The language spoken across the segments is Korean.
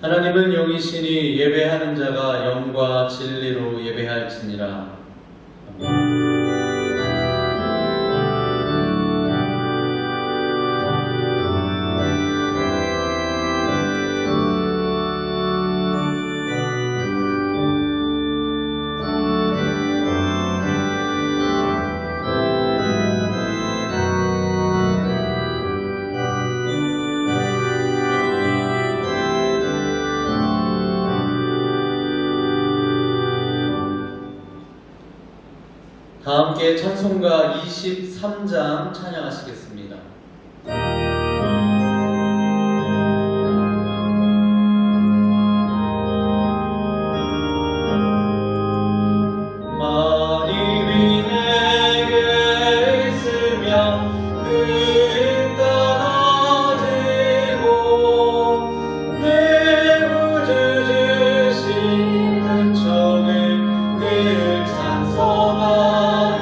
하나님은 영이시니 예배하는 자가 영과 진리로 예배할지니라. 아멘. 다 함께 찬송가 23장 찬양하시겠습니다. 만입이 내게 있으며 그 힘 떨어지고 내 구주 주신 은총을 늘 찬송하게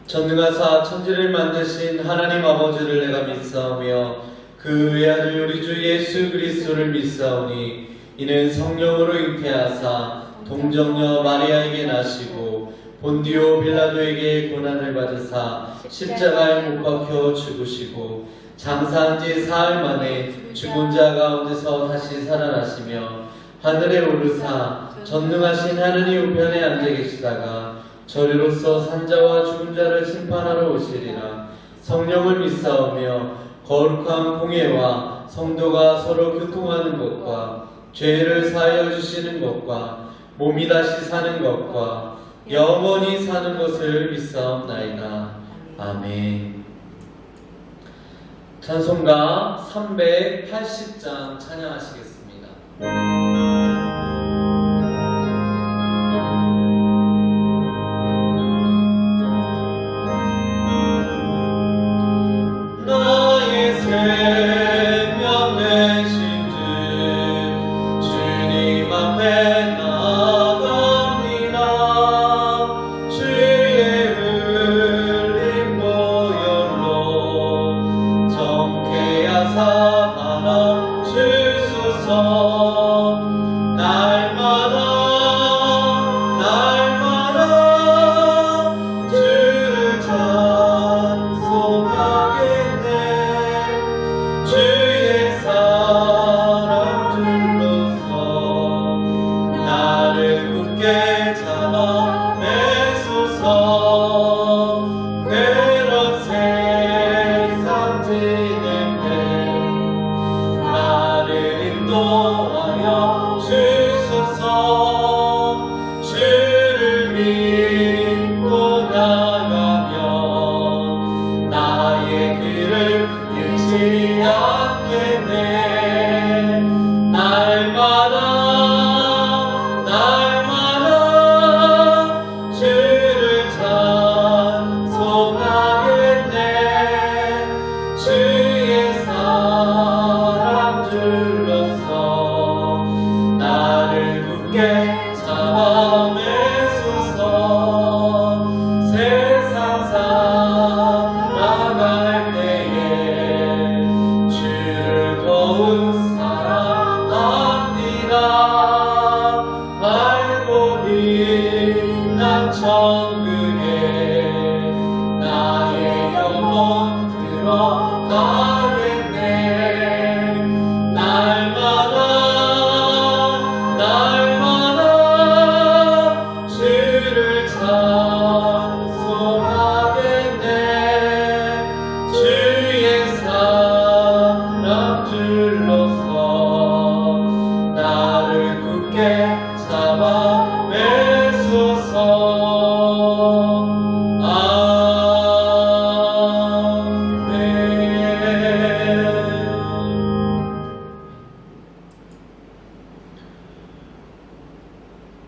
전능하사 천지를 만드신 하나님 아버지를 내가 믿사오며 그 외아들 우리 주 예수 그리스도를 믿사오니 이는 성령으로 잉태하사 동정녀 마리아에게 나시고 본디오 빌라도에게 고난을 받으사 십자가에 못 박혀 죽으시고 장사한 지 사흘 만에 죽은 자 가운데서 다시 살아나시며 하늘에 오르사 전능하신 하느님 우편에 앉아 계시다가 저리로서 산자와 죽은 자를 심판하러 오시리라. 성령을 믿사오며 거룩한 공예와 성도가 서로 교통하는 것과 죄를 사하여 주시는 것과 몸이 다시 사는 것과 영원히 사는 것을 믿사옵나이다. 아멘. 찬송가 380장 찬양하시겠습니다. 날마다 난 천국에 나의 영혼 들어가겠네. 날마다 주를 찬송하겠네. 주의 사랑 둘러서 나를 굳게 잡아 매소서.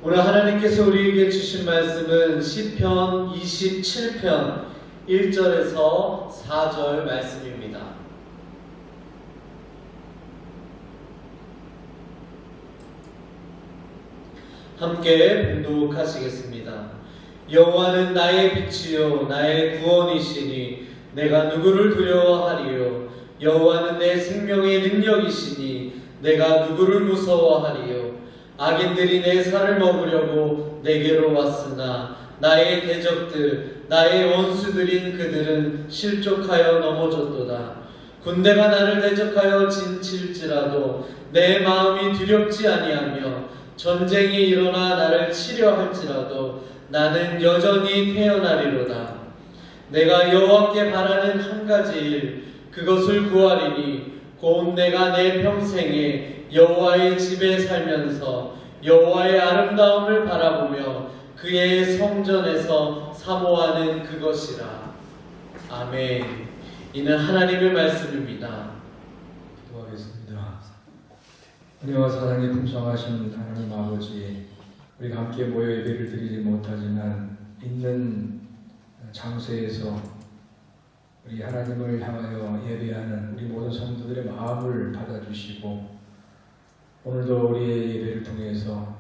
오늘 하나님께서 우리에게 주신 말씀은 시편 27편 1절에서 4절 말씀입니다. 함께 봉독하시겠습니다. 여호와는 나의 빛이요 나의 구원이시니 내가 누구를 두려워하리요. 여호와는 내 생명의 능력이시니 내가 누구를 무서워하리요. 악인들이 내 살을 먹으려고 내게로 왔으나 나의 대적들 나의 원수들인 그들은 실족하여 넘어졌도다. 군대가 나를 대적하여 진칠지라도 내 마음이 두렵지 아니하며 전쟁이 일어나 나를 치려 할지라도 나는 여전히 태어나리로다. 내가 여호와께 바라는 한 가지 일 그것을 구하리니 곧 내가 내 평생에 여호와의 집에 살면서 여호와의 아름다움을 바라보며 그의 성전에서 사모하는 그것이라. 아멘. 이는 하나님의 말씀입니다. 기도하겠습니다. 은혜와 사랑이 풍성하신 하나님 아버지, 우리가 함께 모여 예배를 드리지 못하지만 있는 장소에서 우리 하나님을 향하여 예배하는 우리 모든 성도들의 마음을 받아주시고 오늘도 우리의 예배를 통해서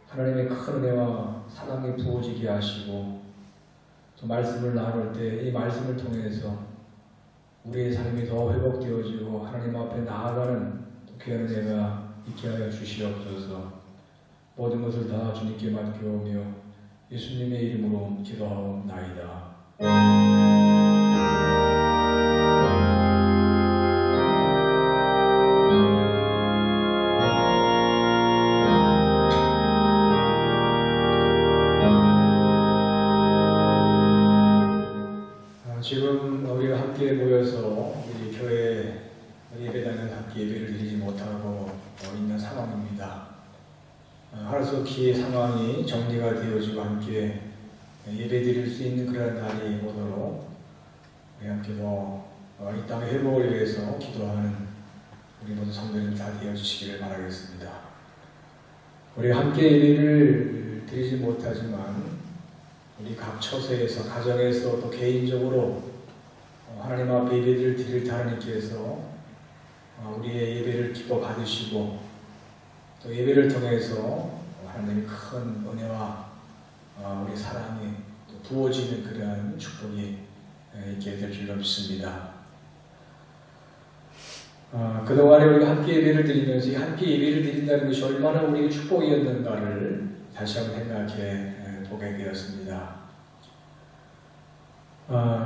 하나님의 큰 은혜와 사랑이 부어지게 하시고 또 말씀을 나눌 때 이 말씀을 통해서 우리의 삶이 더 회복되어지고 하나님 앞에 나아가는 귀한 은혜가 있게 하여 주시옵소서. 모든 것을 다 주님께 맡겨오며 예수님의 이름으로 기도하옵나이다. 지금 우리가 함께 모여서 우리 교회 예배당에 함께 예배를 드리지 못하고 있는 상황입니다. 하루속히 상황이 정리가 되어지고 함께 예배 드릴 수 있는 그런 날이 오도록 우리 함께 이 땅의 회복을 위해서 기도하는 우리 모든 성도님 다 되어주시기를 바라겠습니다. 우리가 함께 예배를 드리지 못하지만 우리 각 처소에서 가정에서 또 개인적으로 하나님 앞에 예배를 드릴 때 하나님께서 우리의 예배를 기뻐 받으시고 또 예배를 통해서 하나님의 큰 은혜와 우리 사랑이 또 부어지는 그러한 축복이 있게 될 줄로 믿습니다. 그동안에 우리가 함께 예배를 드리면서 함께 예배를 드린다는 것이 얼마나 우리에게 축복이었는가를 다시 한번 생각해 보게 되었습니다.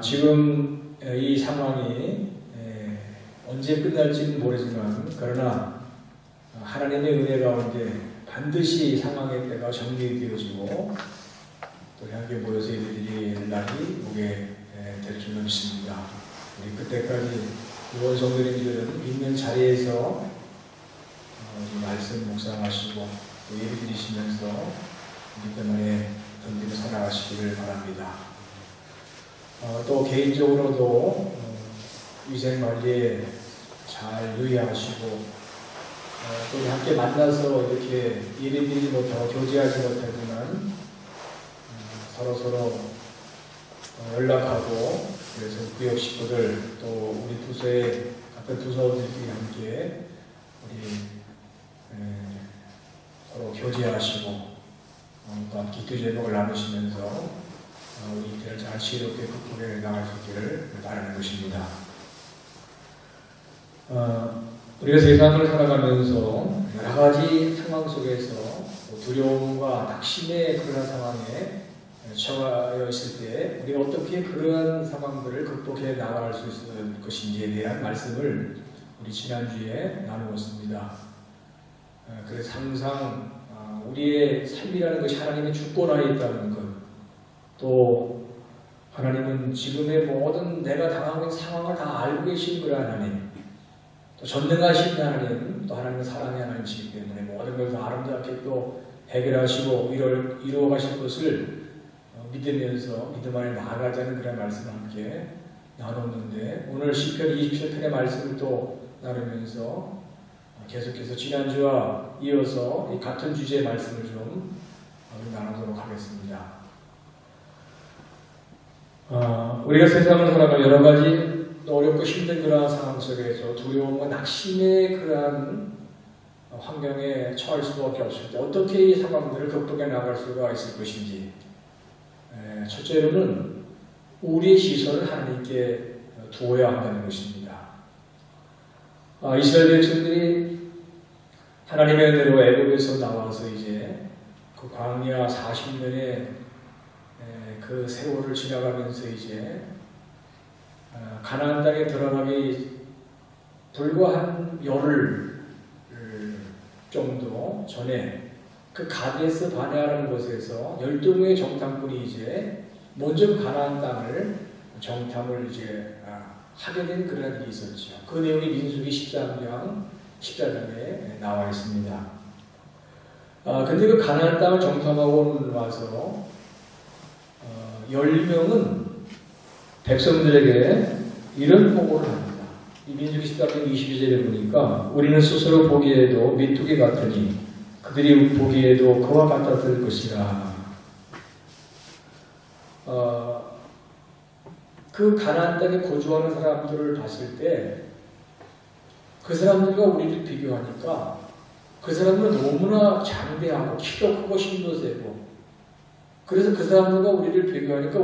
지금 이 상황이 언제 끝날지는 모르지만 그러나 하나님의 은혜 가운데 반드시 상황의 때가 정리되어지고 또 함께 모여서 예배드릴 날이 오게 될 줄 믿습니다. 우리 그때까지 이번 성도님들은 있는 자리에서 말씀 묵상하시고 또 예배드리시면서 우리 때문에 던지며 살아가시기를 바랍니다. 또 개인적으로도 위생관리에 잘 유의하시고 또 함께 만나서 이렇게 예배드리지 못하고 교제하지 못하지만 서로 연락하고 그래서 구역 식구들 또 우리 부서의 같은 부서들끼리 함께 우리 서로 교제하시고 또 기도 제목을 나누시면서 우리 이들을 잘 지혜롭게 극복해 나갈 수 있기를 바라는 것입니다. 우리가 세상을 살아가면서 여러 가지 상황 속에서 또 두려움과 낙심의 그러한 상황에 처하여 있을 때 우리가 어떻게 그러한 상황들을 극복해 나갈 수 있을 것인지에 대한 말씀을 우리 지난주에 나누었습니다. 그래서 항상 우리의 삶이라는 것이 하나님의 주권 안에 있다는 것, 또 하나님은 지금의 모든 내가 당하고 있는 상황을 다 알고 계신 그런 하나님, 또 전능하신 하나님, 또 하나님은 사랑의 하나님이시기 때문에 모든 것을 아름답게 또 해결하시고 이루어 가실 것을 믿으면서 믿음 안에 나아가자는 그런 말씀을 함께 나눴는데, 오늘 시편 27편의 말씀을 또 나누면서 계속해서 지난주와 이어서 이 같은 주제의 말씀을 좀 나누도록 하겠습니다. 우리가 세상을 살아가며 여러 가지 어렵고 힘든 그러한 상황 속에서 두려움과 낙심의 그러한 환경에 처할 수밖에 없을 때 어떻게 이 상황들을 극복해 나갈 수가 있을 것인지, 첫째로는 우리의 시선을 하나님께 두어야 한다는 것입니다. 이스라엘 백성들이 하나님의 은혜로 애굽에서 나와서 이제 그 광야 40년의 그 세월을 지나가면서 이제 가나안 땅에 들어가기 불과 한 열흘 정도 전에 그 가데스 바네아라는 곳에서 12명의 정탐꾼이 이제 먼저 가나안 땅을 정탐을 이제 하게 된 그런 일이 있었죠. 그 내용이 민수기 14장에 나와 있습니다. 근데 그 가나안 땅을 정탐하고 와서 10명은 백성들에게 이런 보고를 합니다. 이 민수기 14장 22절에 보니까 우리는 스스로 보기에도 메뚜기 같으니 그들이 보기에도 그와 같았을 것이라. 그 가나안 땅에 거주하는 사람들을 봤을 때 그 사람들과 우리를 비교하니까 그 사람들은 너무나 장대하고 키도 크고 힘도 세고, 그래서 그 사람들과 우리를 비교하니까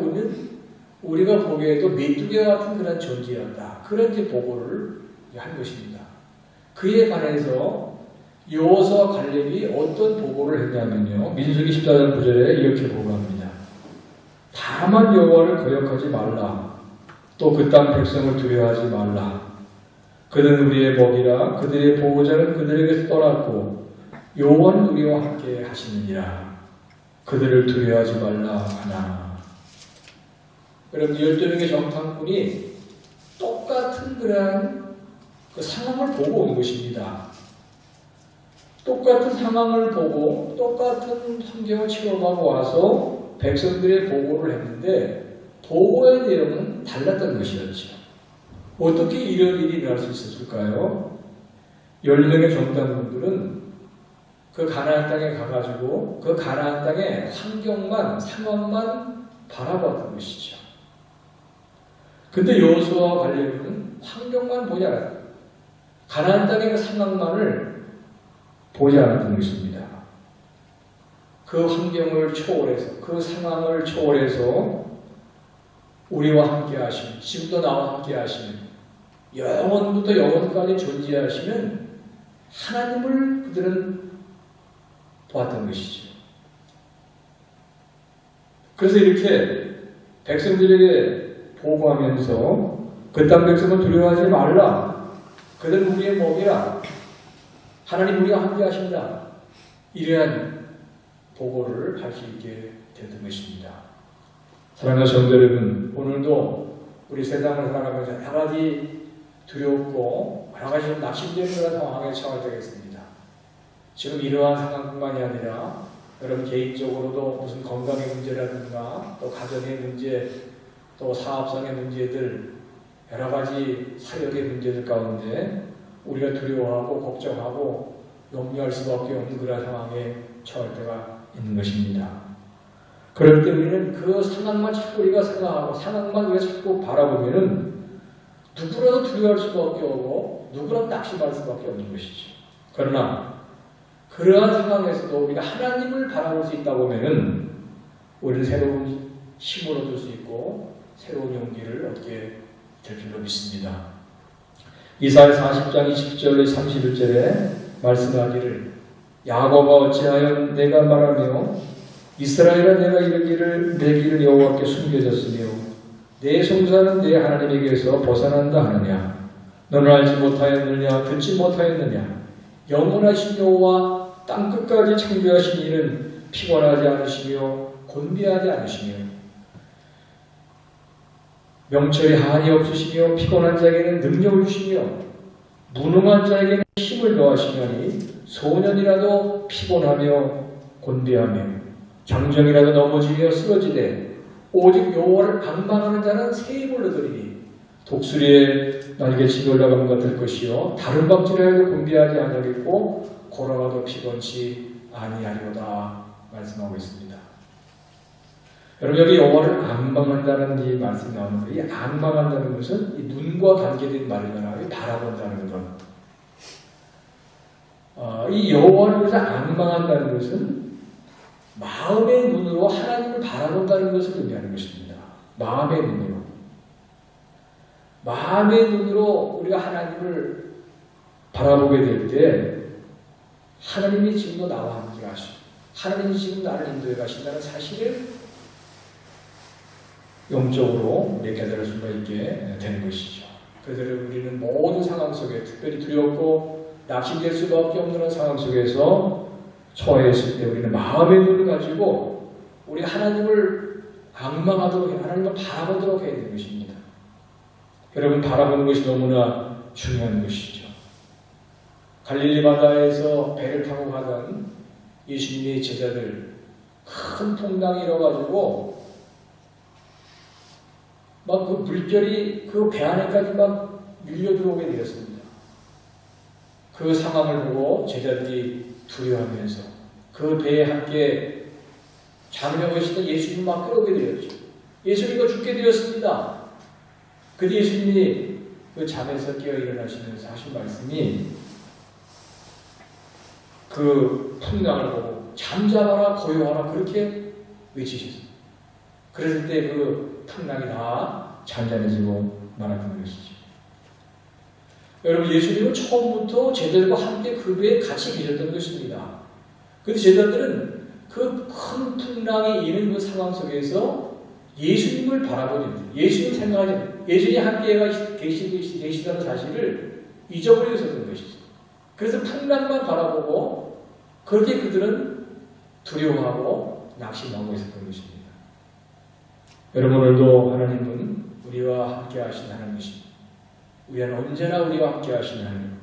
우리가 보기에도 메뚜기 같은 그런 존재였다. 그런 이제 보고를 한 것입니다. 그에 관해서 여호수아와 갈렙이 어떤 보고를 했냐면요, 민수기 14장 9절에 이렇게 보고합니다. 다만 여호와를 거역하지 말라. 또 그 땅 백성을 두려워하지 말라. 그는 우리의 먹이라. 그들의 보호자는 그들에게서 떠났고 여호와는 우리와 함께 하시느니라. 그들을 두려워하지 말라 하나. 여러분, 12명의 정탐꾼이 똑같은 그러한 그 상황을 보고 온 것입니다. 똑같은 상황을 보고 똑같은 환경을 체험하고 와서 백성들의 보고를 했는데 보고의 내용은 달랐던 것이었죠. 어떻게 이런 일이 일어날 수 있었을까요? 12명의 정탐꾼들은 그 가나안 땅에 가가지고 그 가나안 땅의 환경만, 상황만 바라봤던 것이죠. 근데 여호수아와 갈렙은 환경만 보지 않았다. 가나안 땅의 그 상황만을 보지 않았던 것입니다. 그 환경을 초월해서, 그 상황을 초월해서 우리와 함께 하시는, 지금도 나와 함께 하시는, 영원부터 영원까지 존재하시는 하나님을 그들은 보았던 것이죠. 그래서 이렇게 백성들에게 보고하면서 그 땅 백성을 두려워하지 말라. 그들은 우리의 먹이라. 하나님 우리와 함께 하신다. 이러한 보고를 할 수 있게 됐던 것입니다. 사랑하는 성도 여러분, 오늘도 우리 세상을 살아가면서 여러 가지 두렵고 여러 가지 낙심되는 그런 상황에 처할 때가 있습니다. 지금 이러한 상황뿐만이 아니라 여러분 개인적으로도 무슨 건강의 문제라든가 또 가정의 문제, 또 사업상의 문제들, 여러 가지 사역의 문제들 가운데 우리가 두려워하고 걱정하고 염려할 수밖에 없는 그런 상황에 처할 때가 있는 것입니다. 그럴 때 우리는 그 상황만 자꾸 우리가 생각하고 상황만 우리가 자꾸 바라보면은 누구라도 두려워할 수밖에 없고 누구라도 낙심할 수밖에 없는 것이죠. 그러나 그러한 상황에서도 우리가 하나님을 바라볼 수 있다 보면은 우리는 새로운 힘을 얻을 수 있고 새로운 용기를 얻게 될 줄로 믿습니다. 이사야 40장 20절 31절에 말씀하기를 야곱아 어찌하여 내가 말하며 이스라엘아 내가 이르기를 내 길은 여호와께 숨겨졌으며 내 송사는 내 하나님에게서 벗어난다 하느냐. 너는 알지 못하였느냐 듣지 못하였느냐. 영원하신 여호와 땅끝까지 창조하신 이는 피곤하지 않으시며 곤비하지 않으시며 명철이 한이 없으시며 피곤한 자에게는 능력을 주시며 무능한 자에게는 힘을 더하시려니 소년이라도 피곤하며 곤비하며 장정이라도 넘어지며 쓰러지되 오직 여호와를 방망하는 자는 새 힘을 얻으리니 독수리의 날개치기 올라가는 것 같을 것이요 다른 박질하여도 곤비하지 아니하겠고 걸어가도 피곤치 아니하리로다 말씀하고 있습니다. 여러분 여기 여호와를 앙망한다는 이 말씀이 나오는데 이 앙망한다는 것은 이 눈과 관계된 말이잖아요. 바라본다는 것. 이 여호와를 위해서 앙망한다는 것은 마음의 눈으로 하나님을 바라본다는 것을 의미하는 것입니다. 마음의 눈으로. 마음의 눈으로 우리가 하나님을 바라보게 될 때 하나님이 지금도 나와 함께 하시고 하나님이 지금 나를 인도해 가신다는 사실을 영적으로 깨달을 수가 있게 되는 것이죠. 그래서 우리는 모든 상황 속에 특별히 두렵고 낙심될 수밖에 없는 상황 속에서 처해 있을 때 우리는 마음의 눈을 가지고 우리 하나님을 앙망하도록 하나님을 바라보도록 해야 되는 것입니다. 여러분 바라보는 것이 너무나 중요한 것이죠. 갈릴리 바다에서 배를 타고 가던 예수님의 제자들 큰 풍랑이 일어가지고 막 그 물결이 그 배 안에까지 막 밀려 들어오게 되었습니다. 그 상황을 보고 제자들이 두려워하면서 그 배에 함께 잠자고 계시던 예수님을 막 끌어오게 되었죠. 예수님과 죽게 되었습니다. 그때 예수님이 그 잠에서 깨어 일어나시면서 하신 말씀이 그 풍랑을 보고 잠잠하라 고요하라 그렇게 외치셨습니다. 그랬을 때 그 풍랑이 다 잔잔해지고 말았던 것이죠. 여러분 예수님은 처음부터 제자들과 함께 그 배에 같이 계셨던 것입니다. 그런데 제자들은 그 큰 풍랑이 이는 그 상황 속에서 예수님을 바라보는 예수님 생각하지 예수님이 함께 계시다는 사실을 잊어버리고 있었던 것이죠. 그래서 풍랑만 바라보고 그렇게 그들은 두려워하고 낙심하고 있었던 것입니다. 여러분 오늘도 하나님은 우리와 함께 하신 하나님이십니다. 우리는 언제나 우리와 함께 하신 하나님.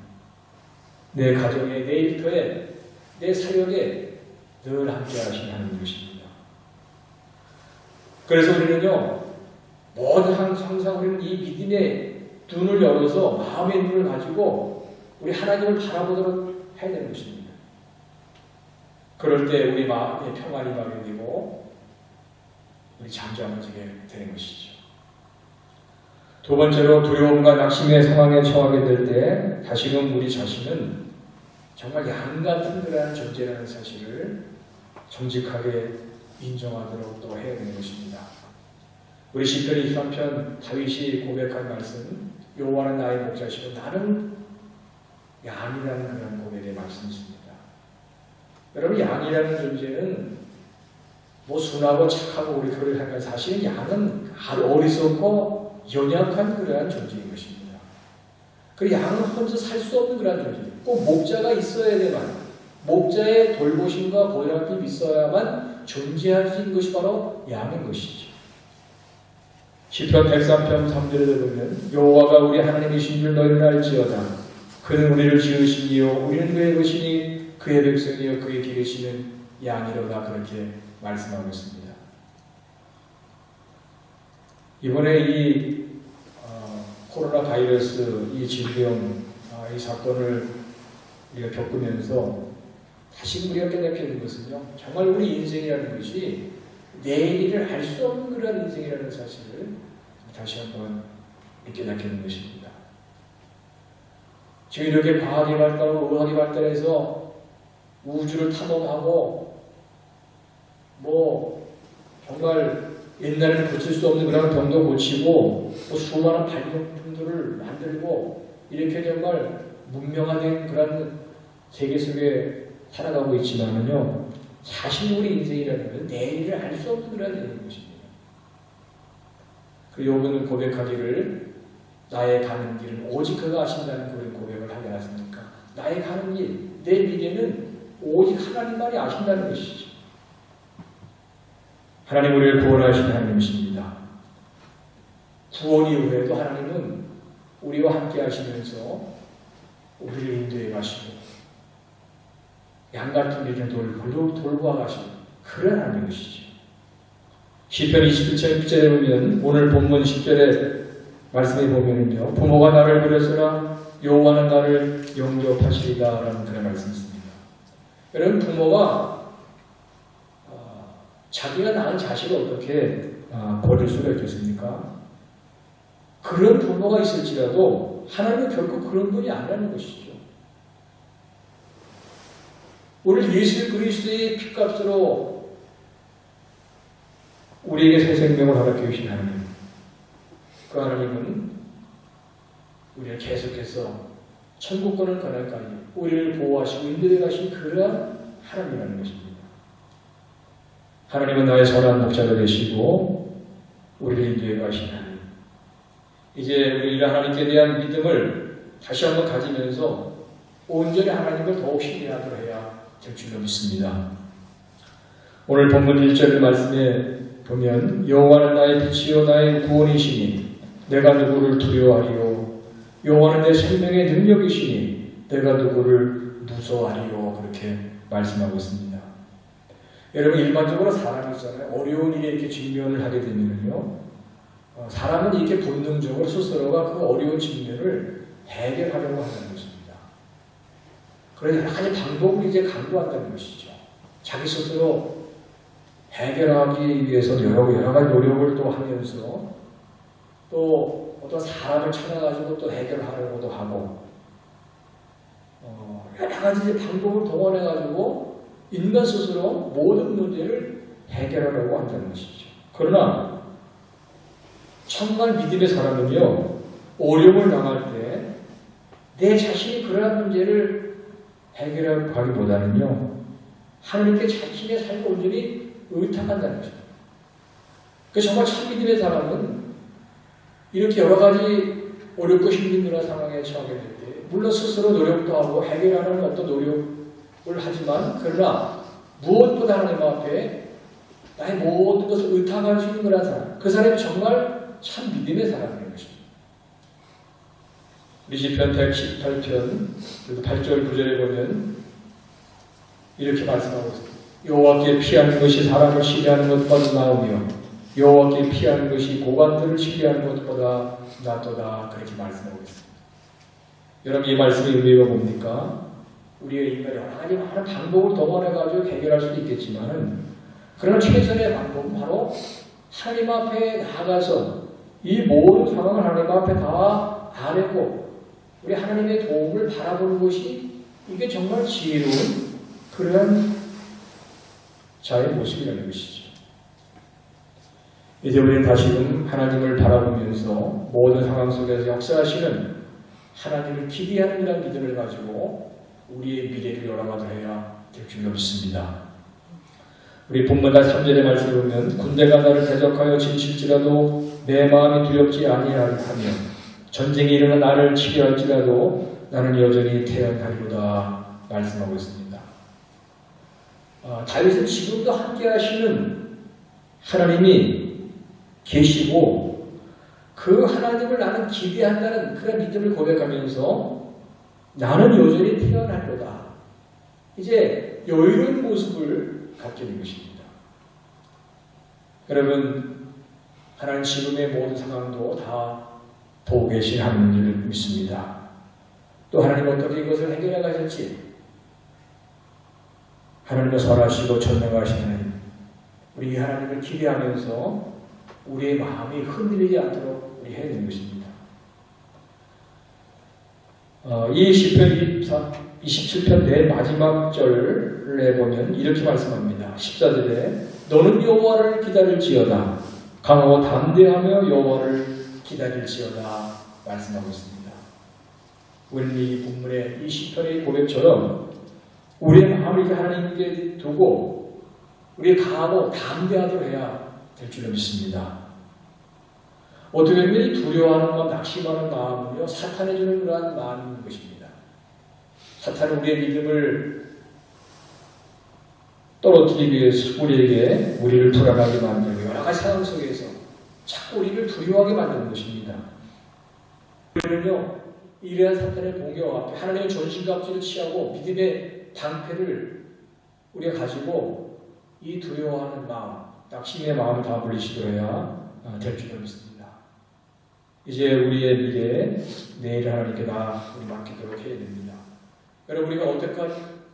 내 가정에, 내 일터에, 내 사역에 늘 함께 하신 하나님이십니다. 그래서 우리는요, 항상 우리는 이 믿음의 눈을 열어서 마음의 눈을 가지고 우리 하나님을 바라보도록 해야 되는 것입니다. 그럴 때 우리 마음에 평안이 마련되고 우리 잠잠해지게 되는 것이죠. 두 번째로 두려움과 낙심의 상황에 처하게 될 때 다시금 우리 자신은 정말 양 같은 그러한 존재라는 사실을 정직하게 인정하도록 또 해야 되는 것입니다. 우리 시편 23편 다윗이 고백한 말씀 여호와는 나의 목자시고 나는 양이라는 그런 고백의 말씀이십니다. 여러분 양이라는 존재는 뭐 순하고 착하고 우리 그를 하면 사실은 양은 아주 어리석고 연약한 그러한 존재인 것입니다. 그 양은 혼자 살 수 없는 그러한 존재입니다. 꼭 목자가 있어야 되만 목자의 돌보심과 보살핌이 있어야만 존재할 수 있는 것이 바로 양인 것이죠. 시편 103편 3절에 보면 여호와가 우리 하나님이신 줄 너희는 알지어다. 그는 우리를 지으시니요 우리는 그의 것이니 그의 백성이요 그의 기르시는 양이로다 그렇게 말씀하고 있습니다. 이번에 이 코로나 바이러스 이 질병 이 사건을 우리가 겪으면서 다시 우리가 깨닫게 된 것은요 정말 우리 인생이라는 것이 내일을 알 수 없는 그런 인생이라는 사실을 다시 한번 깨닫게 된 것입니다. 지금 이렇게 과학이 발달하고 의학이 발달해서 우주를 탐험하고 뭐 정말 옛날에는 고칠 수 없는 그런 병도 고치고 또 수많은 발명품들을 만들고 이렇게 정말 문명화된 그런 세계 속에 살아가고 있지만은요, 사실 우리 인생이라는 것은 내일을 알 수 없는 그런 일인 것입니다. 그리고 요번은 고백하기를 나의 가는 길은 오직 그가 아신다는 그런 고백을 하지 않았습니까? 나의 가는 길, 내 미래는 오직 하나님만이 아신다는 것이죠. 하나님 우리를 구원하신 하나님이십니다. 구원 이후에도 하나님은 우리와 함께 하시면서 우리를 인도해 가시고 양같은 일을 돌보아 가시고 그런 하나님이시죠. 시편 27편 10절에 보면 오늘 본문 10절에 말씀해 보면은요, 부모가 나를 버렸으나 여호와는 나를 영접하시리다 라는 그런 말씀이 있습니다. 여러분, 부모가 자기가 낳은 자식을 어떻게 버릴 수가 있겠습니까? 그런 부모가 있을지라도 하나님은 결코 그런 분이 아니라는 것이죠. 오늘 예수 그리스도의 피값으로 우리에게 새 생명을 허락해 주신 하나님, 그 하나님은 우리를 계속해서 천국권을 가날까지 우리를 보호하시고 인도해 가신 그러한 하나님이라는 것입니다. 하나님은 나의 선한 목자가 되시고 우리를 인도해 가신 하나님. 이제 우리가 하나님께 대한 믿음을 다시 한번 가지면서 온전히 하나님을 더욱 신뢰하도록 해야 될 줄로 믿습니다. 오늘 본문 1절 말씀에 보면 여호와는 나의 빛이요 나의 구원이시니 내가 누구를 두려워하리요. 여호와는 내 생명의 능력이시니 내가 누구를 무서워하리요. 그렇게 말씀하고 있습니다. 여러분, 일반적으로 사람이 있잖아요. 어려운 일에 이렇게 직면을 하게 되면요, 사람은 이렇게 본능적으로 스스로가 그 어려운 직면을 해결하려고 하는 것입니다. 그래서 여러 가지 방법을 이제 강구한다는 것이죠. 자기 스스로 해결하기 위해서 여러 가지 노력을 또 하면서 또 어떤 사람을 찾아가지고 또 해결하려고도 하고 여러 가지 방법을 동원해가지고 인간 스스로 모든 문제를 해결하려고 한다는 것이죠. 그러나 정말 믿음의 사람은요, 어려움을 당할 때 내 자신이 그러한 문제를 해결하기보다는요, 하나님께 자신의 삶을 온전히 의탁한다는 것입니다. 그래서 정말 참 믿음의 사람은 이렇게 여러 가지 어렵고 힘든 그런 상황에 처하게 될 때, 물론 스스로 노력도 하고 해결하는 어떤 노력을 하지만, 그러나 무엇보다 하나님 앞에 나의 모든 것을 의탁할 수 있는 그런 사람, 그 사람이 정말 참 믿음의 사람인 것입니다. 우리 시편 118편 8절 9절에 보면 이렇게 말씀하고 있습니다. 여호와께 피하는 것이 사람을 시기하는 것보다 나으며 여호와께 피하는 것이 고관들을 시기하는 것보다 낫도다. 그렇게 말씀하고 있습니다. 여러분, 이 말씀의 의미가 뭡니까? 우리의 인간이 여러 가지 많은 방법을 동원해가지고 해결할 수도 있겠지만은, 그러나 최선의 방법은 바로 하나님 앞에 나아가서 이 모든 상황을 하나님 앞에 다 아뢰고 우리 하나님의 도움을 바라보는 것이, 이게 정말 지혜로운 그러한 자의 모습이라는 것이죠. 이제 우리는 다시금 하나님을 바라보면서 모든 상황 속에서 역사하시는 하나님을 기대하는 그런 믿음을 가지고 우리의 미래를 열어가도록 해야 될 줄로 믿습니다. 우리 본문과 3절의 말씀을 보면 군대가 나를 대적하여 진실지라도 내 마음이 두렵지 아니하며 전쟁이 일어나 나를 치료할지라도 나는 여전히 태어나리로다 말씀하고 있습니다. 다윗은 지금도 함께 하시는 하나님이 계시고 그 하나님을 나는 기대한다는 그런 믿음을 고백하면서 나는 여전히 태어나리로다. 이제 여유로운 모습을 갖게 된 것입니다. 여러분, 하나님 지금의 모든 상황도 다 보고 계신 하나님을 믿습니다. 또 하나님 어떻게 이것을 해결해 가실지 하나님을 선하시고 전능하신 하나님, 우리 하나님을 기대하면서 우리의 마음이 흔들리지 않도록 우리 해야 되는 것입니다. 이 시편 27편 내 마지막 절에 보면 이렇게 말씀합니다. 14절에 너는 여호와를 기다릴지어다 강하고 담대하며 여호와를 기다릴지어다 말씀하고 있습니다. 우리는 이 본문의 이 시편의 고백처럼 우리의 마음을 이제 하나님께 두고 우리 강하고 담대하도록 해야 될 줄로 믿습니다. 어떻게 보면 이 두려워하는 마음, 낙심하는 마음은요, 사탄이 주는 그러한 마음인 것입니다. 사탄은 우리의 믿음을 떨어뜨리기 위해서 우리를 불안하게 만들고 여러 가지 상황 속에서 자꾸 우리를 두려워하게 만드는 것입니다. 우리는요, 이러한 사탄의 공격 앞에 하나님의 전신갑주를 취하고 믿음의 방패를 우리가 가지고 이 두려워하는 마음, 낙심의 마음을 다 물리치도록 해야 될 줄로 믿습니다. 이제 우리의 미래, 내일 하나님께 다 우리 맡기도록 해야 됩니다. 여러분, 우리가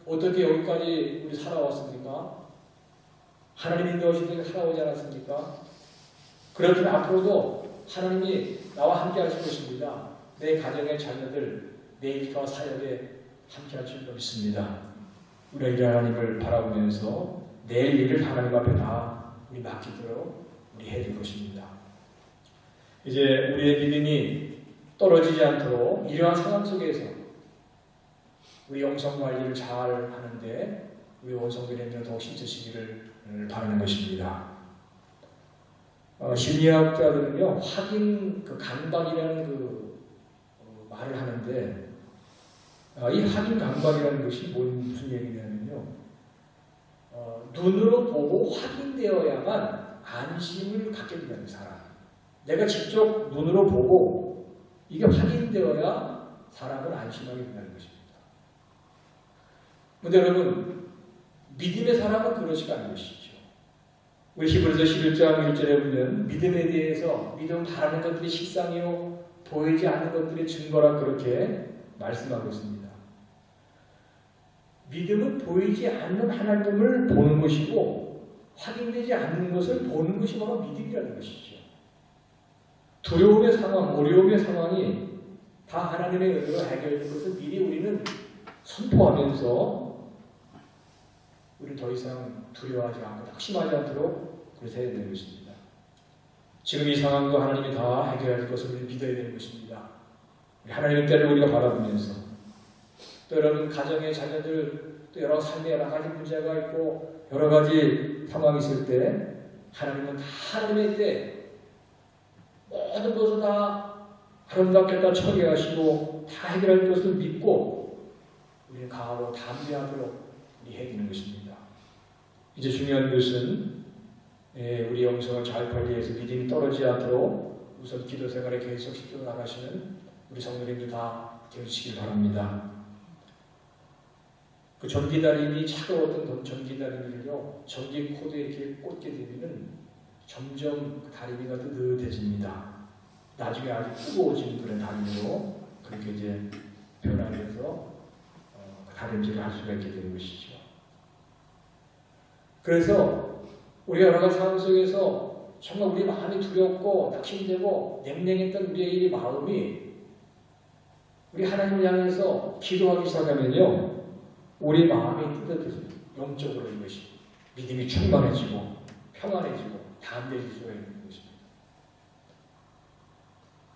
어떻게 여기까지 우리 살아왔습니까? 하나님 인도하신 데가 살아오지 않았습니까? 그렇다면 앞으로도 하나님이 나와 함께 하실 것입니다. 내 가정의 자녀들, 내 일과 사역에 함께 할 줄로 믿습니다. 우리가 이 하나님을 바라보면서 내일 일을 하나님 앞에 다 우리 맡기도록 우리 해야 될 것입니다. 이제 우리의 믿음이 떨어지지 않도록 이러한 상황 속에서 우리 영성 관리를 잘 하는데 우리 원성들에는 더 힘쓰시기를 바라는 것입니다. 심리학자들은요, 확인 감각이라는 말을 하는데, 이 확인 감각이라는 것이 무슨 얘기냐면요, 눈으로 보고 확인되어야만 안심을 갖게 된다는 사람. 내가 직접 눈으로 보고 이게 확인되어야 사람은 안심하게 된다는 것입니다. 근데 여러분, 믿음의 사람은 그러지가 않은 것이죠. 우리 히브리서 11장 1절에 보면 믿음에 대해서 믿음 바라는 것들이 실상이요 보이지 않는 것들의 증거라 그렇게 말씀하고 있습니다. 믿음은 보이지 않는 하나님을 보는 것이고 확인되지 않는 것을 보는 것이 바로 믿음이라는 것이죠. 두려움의 상황, 어려움의 상황이 다 하나님의 은혜로 해결되는 것을 미리 우리는 선포하면서 우리는 더 이상 두려워하지 않고 낙심하지 않도록 그렇게 해야 되는 것입니다. 지금 이 상황도 하나님이 다 해결할 것을 우리는 믿어야 되는 것입니다. 하나님의 때를 우리가 바라보면서 또 여러분 가정의 자녀들 또 여러 삶의 여러 가지 문제가 있고 여러 가지 상황이 있을 때 하나님은 다 하나님의 때 모든 것을 다 아름답게 다 처리하시고 다 해결할 것을 믿고 우리는 강하고 담대하도록 우리 해야 되는 것입니다. 이제 중요한 것은 우리 영성을 잘 관리해서 믿음이 떨어지지 않도록 우선 기도 생활에 계속 시켜 나가시는 우리 성도님들 다 되어주시길 바랍니다. 그 전기다림이 차가웠던 전기다림이를요 전기 코드에 이렇게 꽂게 되면은 점점 다리미가 뜨뜻해집니다. 나중에 아주 뜨거워지는 그런 다리미로 그렇게 이제 변화해서 다림질을 할 수가 있게 되는 것이죠. 그래서 우리가 여러 가지 상황 속에서 정말 우리 마음이 두렵고 낙심되고 냉랭했던 우리의 이 마음이 우리 하나님을 향해서 기도하기 시작하면요 우리 마음이 뜨뜻해집니다. 영적으로 이것이 믿음이 충만해지고 평안해지고 담대해질 수가 있는 것입니다.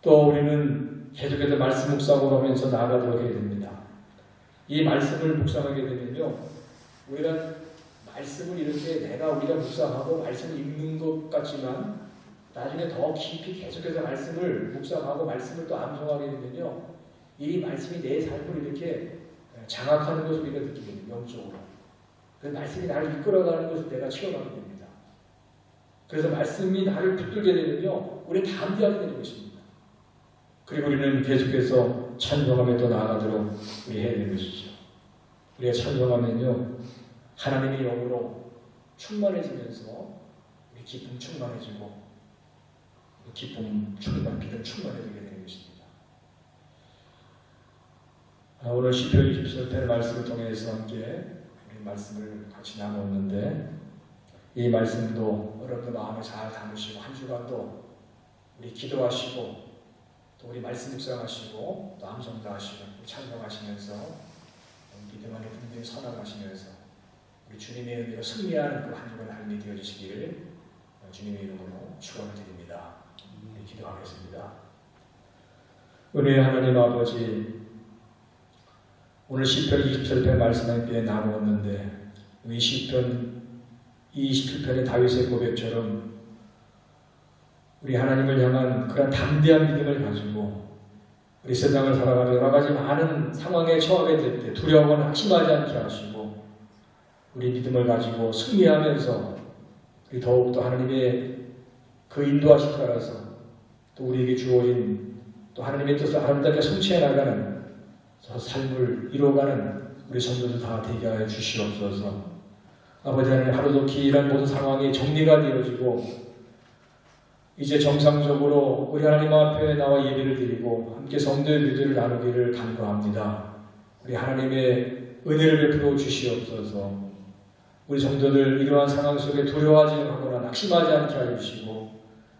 또 우리는 계속해서 말씀 묵상을 하면서 나아가도록 해야 됩니다. 이 말씀을 묵상하게 되면요 우리가 말씀을 이렇게 우리가 묵상하고 말씀을 읽는 것 같지만 나중에 더 깊이 계속해서 말씀을 묵상하고 말씀을 또 암송하게 되면요 이 말씀이 내 삶을 이렇게 장악하는 것을 우리가 느끼게 됩니다. 영적으로. 그 말씀이 나를 이끌어가는 것을 내가 체험하게 됩니다. 그래서 말씀이 나를 붙들게 되면요 우리는 담대하게 되는 것입니다. 그리고 우리는 계속해서 찬송하며 또 나아가도록 우리 해야 되는 것이죠. 우리가 찬송하면요 하나님의 영으로 충만해지면서 우리 기쁨 충만해지고 기쁨 충만, 믿음 충만해지게 되는 것입니다. 오늘 시편 20편 말씀을 통해서 함께 우리 말씀을 같이 나눴는데 이 말씀도 여러분들 마음에 잘 담으시고 한 주간도 우리 기도하시고 또 우리 말씀 묵상하시고 또 암송도 하시고 찬송하시면서 믿음 안에 든든히 선언하시면서 우리 주님의 은혜로 승리하는 그 한 주간 삶이 되어주시기를 주님의 이름으로 축원을 드립니다. 기도하겠습니다. 은혜의 하나님 아버지, 오늘 시편 27편 말씀 함께 나누었는데 이 시편 27편의 다윗의 고백처럼 우리 하나님을 향한 그런 담대한 믿음을 가지고 우리 세상을 살아가며 여러 가지 많은 상황에 처하게 될 때 두려워하거나 낙심하지 않게 하시고 우리 믿음을 가지고 승리하면서 우리 더욱더 하나님의 그 인도하심 따라서 또 우리에게 주어진 또 하나님의 뜻을 아름답게 성취해 나가는 저 삶을 이루어가는 우리 성도들 다 되게 하여 주시옵소서. 아버지 하나님, 하루도 길한 모든 상황이 정리가 되어지고 이제 정상적으로 우리 하나님 앞에 나와 예배를 드리고 함께 성도의 묘제를 나누기를 간구합니다. 우리 하나님의 은혜를 베풀어 주시옵소서. 우리 성도들 이러한 상황 속에 두려워하지 않거나 낙심하지 않게 하여 주시고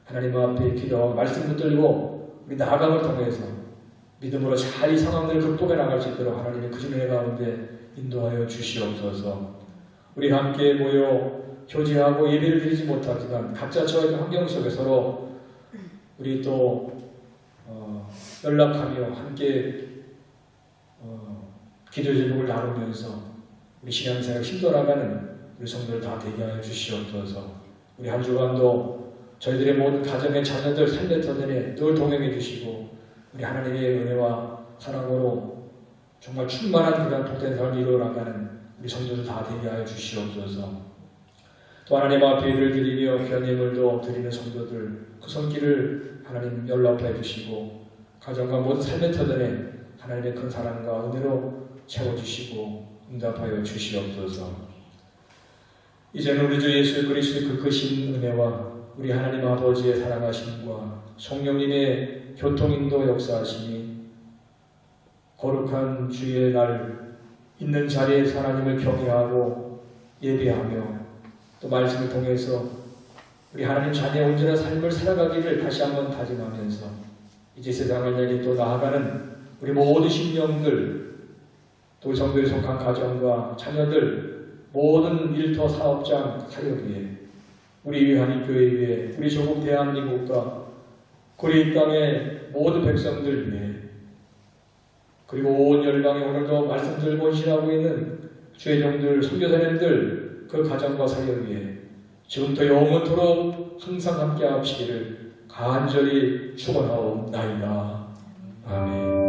하나님 앞에 기도하고 말씀 붙들고 우리 나아감을 통해서 믿음으로 잘 이 상황들을 극복해 나갈 수 있도록 하나님의 그 은혜 가운데 인도하여 주시옵소서. 우리 함께 모여 교제하고 예배를 드리지 못하지만 각자 처한 환경 속에 서로 우리 또 연락하며 함께 기도 제목을 나누면서 우리 신앙생활을 힘써나가는 우리 성도들 다 되게 하여 주시옵소서. 우리 한 주간도 저희들의 모든 가정의 자녀들 삶의 터전에 늘 동행해 주시고 우리 하나님의 은혜와 사랑으로 정말 충만한 그런 복된 삶을 이루어나가는 우리 성도들 다 되게 하여 주시옵소서. 또 하나님 앞에 예배를 드리며 귀한 예물도 드리는 성도들 그 손길을 하나님 연락해 주시고 가정과 모든 삶의 터전에 하나님의 큰 사랑과 은혜로 채워주시고 응답하여 주시옵소서. 이제는 우리 주 예수 그리스도의 그 크신 은혜와 우리 하나님 아버지의 사랑하심과 성령님의 교통인도 역사하심이 거룩한 주의 날 있는 자리에서 하나님을 경외하고 예배하며 또 말씀을 통해서 우리 하나님 자녀의 온전한 삶을 살아가기를 다시 한번 다짐하면서 이제 세상을 향해 또 나아가는 우리 모든 심령들 또 우리 성도의 속한 가정과 자녀들 모든 일터 사업장 사역 위에 우리 한인교회 위에 우리 조국 대한민국과 우리 이 땅의 모든 백성들 위해 그리고 온 열방에 오늘도 말씀 들고 신하고 있는 주의 종들 선교사님들 그 가정과 사역 위에 지금부터 영원토록 항상 함께 하시기를 간절히 축원하옵나이다. 아멘.